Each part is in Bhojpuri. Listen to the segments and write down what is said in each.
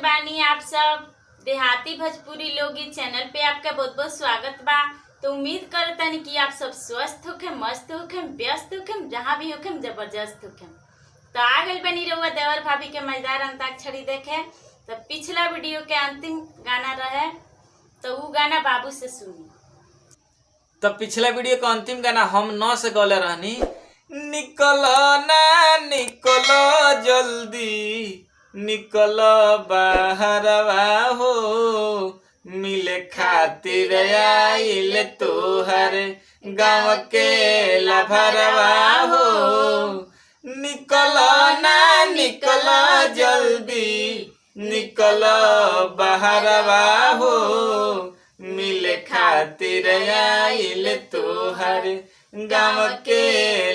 बानी आप सब देहाती भोजपुरी लोगी चैनल पे आपका बहुत बहुत स्वागत बा। तो उम्मीद करतनी कि आप सब स्वस्थ होखे, मस्त होखे, व्यस्त होखे, जहाँ भी होखे जबरदस्त होखे। तो आ गई बनी रहुआ देवर भाभी के मजेदार अंताक्षरी देखे। तो पिछला वीडियो के अंतिम गाना रहे तो वो गाना बाबू से सुनी। तो पिछला वीडियो का अंतिम गाना हम 9 से गौले रहनी। निकलो ना निकलो जल्दी, निकलो बाहरवा हो, मिले खातिर आइल तोहर गाँव के लभरवा हो। निकलो ना निकलो जल्दी, निकलो बाहरवा हो, मिले खातिर आइल तोहर गाँव के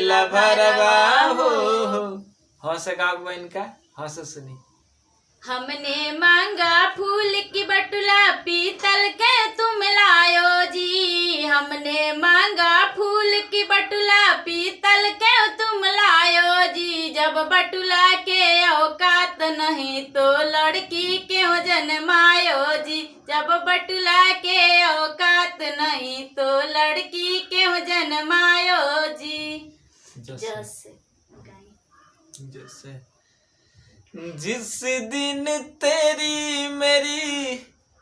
लभरवा हो। हंस गाँव बहन का हंस सुनी। हमने मांगा फूल की बटुला पीतल के तुम लायो जी। हमने मांगा फूल की बटुला पीतल के तुम लायो जी। जब बटुला के औकात नहीं तो लड़की क्यों जन्मायो जी। जब बटुला के औकात नहीं तो लड़की क्यों जन्मायो जी। जैसे जिस दिन तेरी मेरी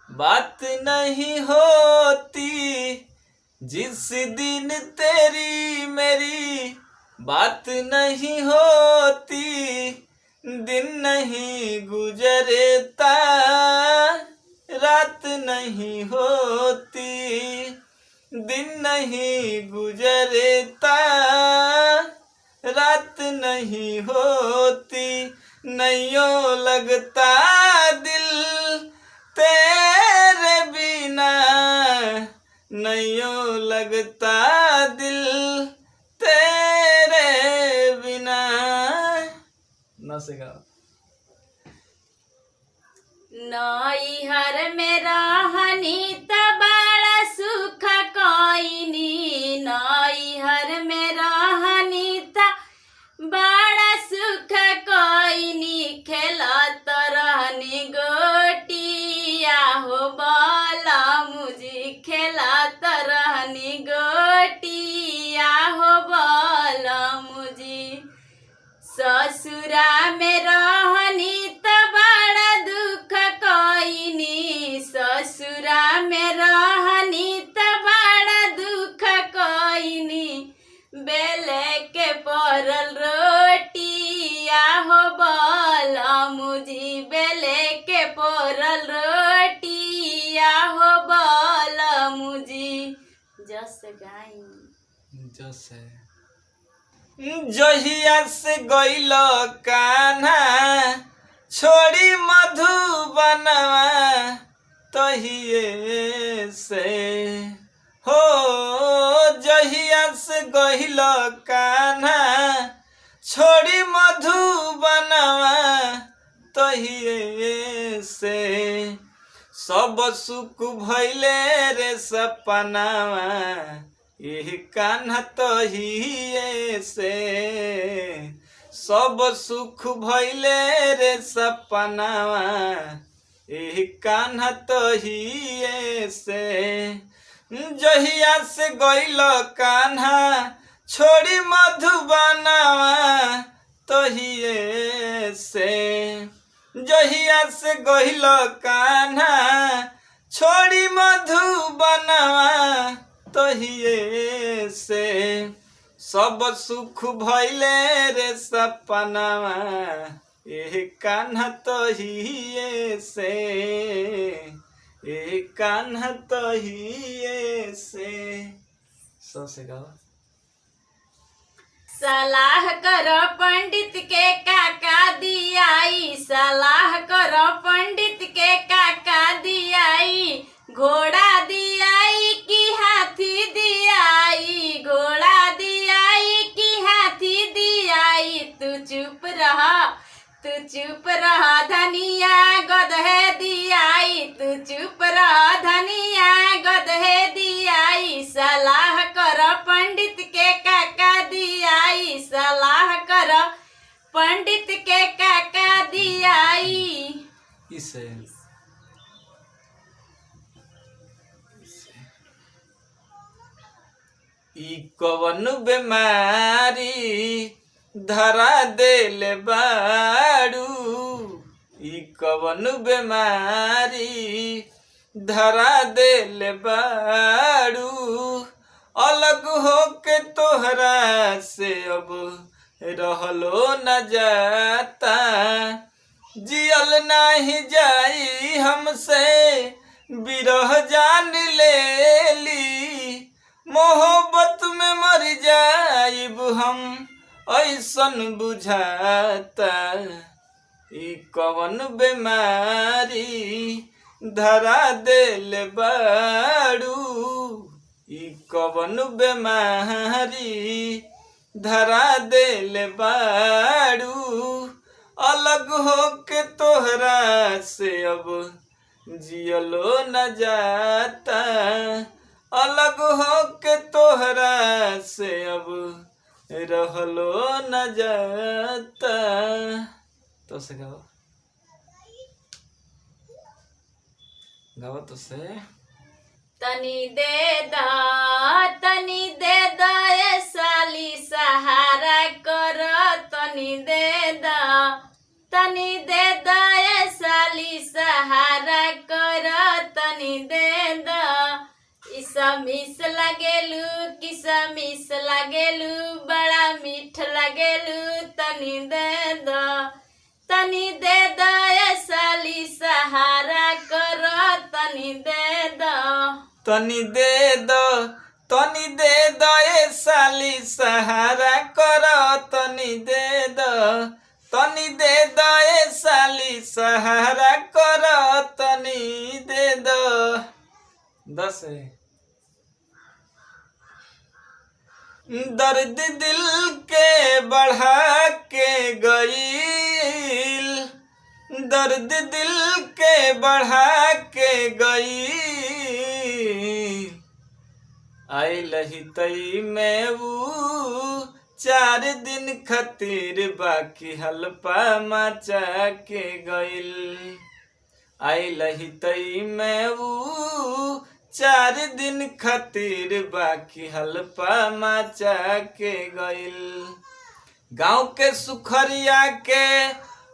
बात नहीं होती, जिस दिन तेरी मेरी बात नहीं होती, दिन नहीं गुजरता रात नहीं होती, दिन नहीं गुजरता रात नहीं होती, नैयों लगता दिल तेरे बिना, नैयों लगता दिल तेरे बिना। न से गाओ। नैहर में रहनी त बड़ा सुख कोइनी। नैहर में रहनी त बड़ा सुख कोइनी। खेलत रहनी गोटिया हो बाला मुझी। खेलत रहनी गोटिया हो बाला मुझी। ससुरा में रहनी त बड़ा दुख कोइनी। ससुरा में रहनी त बड़ा दुख कोइनी। बेले के परल रोटिया हो बाला मुझी। बेले के परल रोटिया हो बाला मुझी। जस गाई जैसे जहिया से गइल कान्हा छोड़ी मधुबनवा, तहिए से हो। जहिया से गइल कान्हा छोड़ी मधुबनवा, तहिए से सब सुख भइले रे सपनावा, यही कान्हा तहिए से सब सुख भइले रे सपनावा, यही कान्हा तहिए से। जहिया से गइल कान्हा छोड़ी मधुबनवा, तहिए से। जहिया से गइल कान्हा छोड़ी मधुबनवा, तहिए से सब सुख भइले रे सपनावा, एह कान्हा तहिए से, एह कान्हा तहिए से। सो से गाओ। सलाह करो पंडित के काका दियाई। सलाह करो पंडित के काका दियाई। घोड़ा दियाई कि हाथी दियाई। घोड़ा दियाई कि हाथी दियाई। तू चुप रहा, तू चुप रहा धनिया गधे दियाई। तू चुप रहा धनिया गधे दियाई। सलाह करो पंडित के काका दियाई। सलाह करो पंडित के काका दियाई। इसे ई कवन बीमारी धरा देले बाड़ू, ई कवन बीमारी धरा देले बाड़ू, अलग होके तोहरा से अब रहलो न जाता, जियल नाही जाई हमसे बिरह जान लेली, मोहब्बत में मर जाइब हम ऐसन बुझाता, ई कवन बीमारी धरा देले बाड़ू, ई कवन बीमारी धरा देले बाड़ू, अलग होके तोहरा से अब जियलो न जाता, अलग होके तोहरा से अब रहलो न जाता। तो से गाओ गाओ तो से। तनी दे द ए साली सहारा कर, तनी दे द ए साली सहारा कर, तनी दे द। किसमिस लगेलू किसमिस लगेलू बड़ा मीठ लगेलू, तनी दे द ए साली सहारा कर, तनी दे द। तनी दे दो ए साली सहारा कर, तनी दे दो ए साली सहारा कर, तनी दे दो। 10 दर्द दिल के बढ़ा के गईल, दर्द दिल के बढ़ा के गई, आई लही तई में वो 4 दिन खातिर बाकी हल्पा मचा के गईल, आई लही तई में वो 4 दिन खातिर बाकी हल्पा मचा के गईल, गाँव के सुखरिया के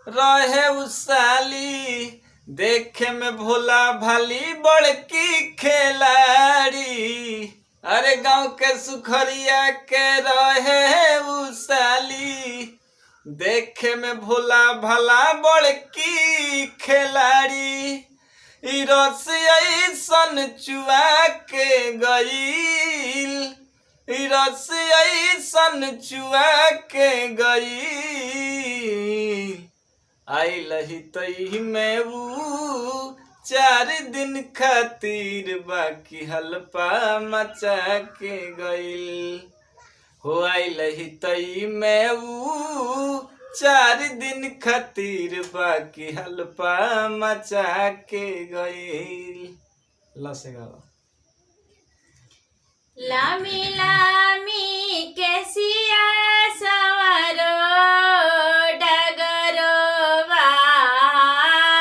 रहे उसाली, देखे में भोला भाली बड़की खिलाड़ी, अरे गाँव के सुखरिया के रहे उसाली, देखे में भोला भाला बड़की खिलाड़ी, ई रस ऐसन चुआ के गईल, ई रस ऐसन चुआ के गईल, आई लही तई में वो 4 दिन खातिर बाकी हल्पा मचा के गईल, हो आई लही तई में वो 4 दिन खातिर बाकी हल्पा मचा के गईल। लसे गाओ। लामी लामी कैसिया सवारो डगरो वारेली,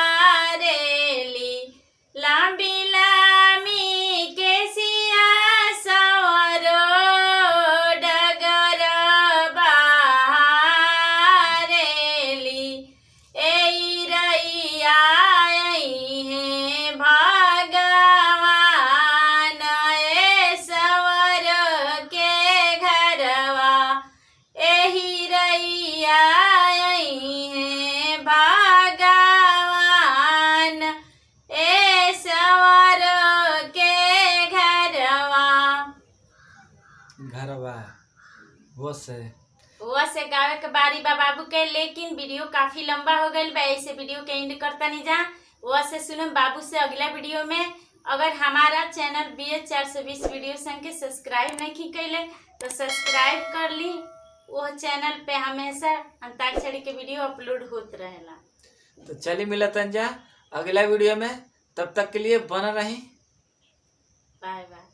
लामी लामी कैसिया सवारो डगरो वारेली, ए रैया है भगवान ए सवर के घरवा, एही रैया है भगवान ए सवर के घरवा। घरवा वो से गावे के बारी बा बाबू के, लेकिन वीडियो काफी लंबा हो गई बा, ऐसे वीडियो के एंड करता नहीं जा। वो से सुनम बाबू से अगला वीडियो में। अगर हमारा चैनल BH 420 वीडियो संग के सब्सक्राइब नहीं कैले तो सब्सक्राइब कर ली, वो चैनल पे हमेशा अंताक्षरी के वीडियो अपलोड होत रहेला। तो चलिए मिलतन जा अगला वीडियो में, तब तक के लिए बना रही। Bye by.